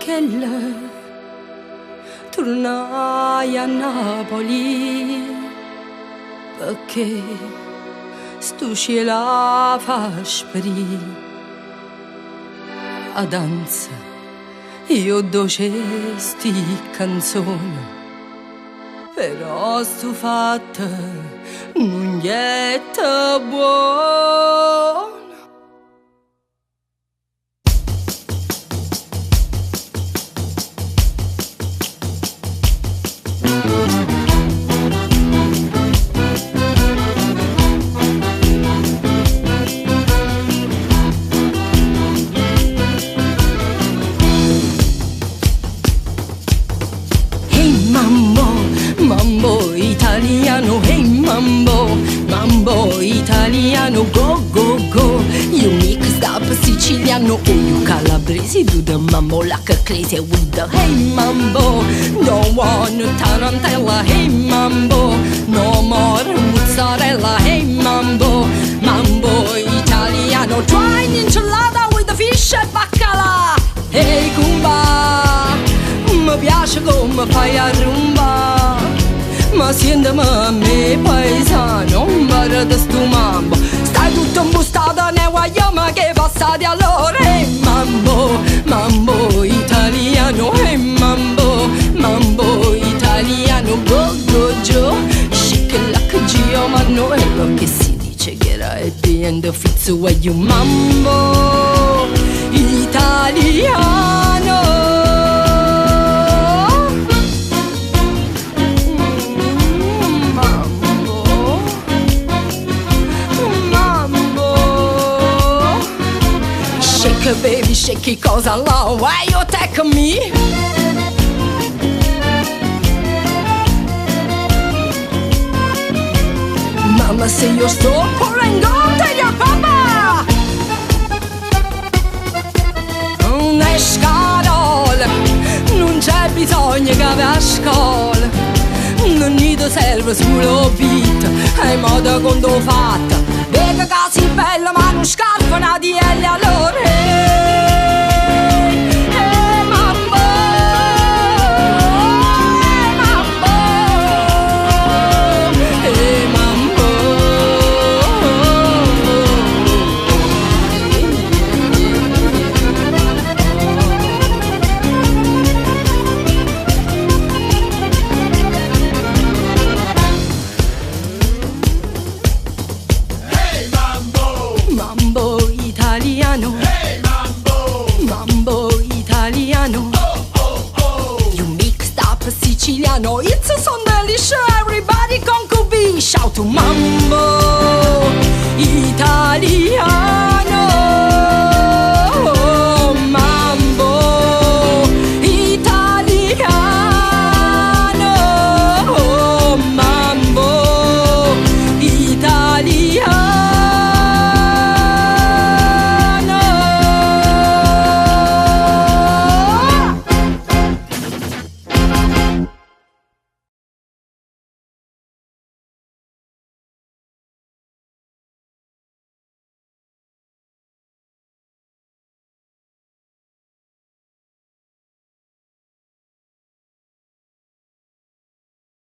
Michele, tornai a Napoli perché sto cielo fa sparire a danza. Io dolce sti canzoni, però sto fatta non è buono. Mambo italiano, hey mambo, mambo italiano, go go go. You mix up Siciliano, oh you Calabrese, do the mambo like a crazy with the hey mambo. No one tarantella, hey mambo, no more mozzarella, hey mambo, mambo italiano. Try an enchilada with the fish e baccalà. Hey Kumba, mi piace come fai a rumba, ma sentimi a me paesano, un bar da sto mambo. Stai tutto imbustato nei guagliami che passati allora. Hey mambo, mambo italiano, hey mambo, mambo italiano, go go Joe, shake like Gio Mano. E lo che si dice che era at the end of it's where you mambo italiano. Shake baby, shake cosa là, why you take me? Mamma se io sto correndo te your papà. Una scarola, non c'è bisogno che vai a scuola, non ti serve solo beat, è moda quando fatta. Vega casi bella ma non scarpa una di elle allora. Mambo, mambo, mambo. Mambo italiano, hey mambo, mambo italiano, oh oh oh. You mixed up Siciliano, it's so delicious. Everybody concubine, shout to mambo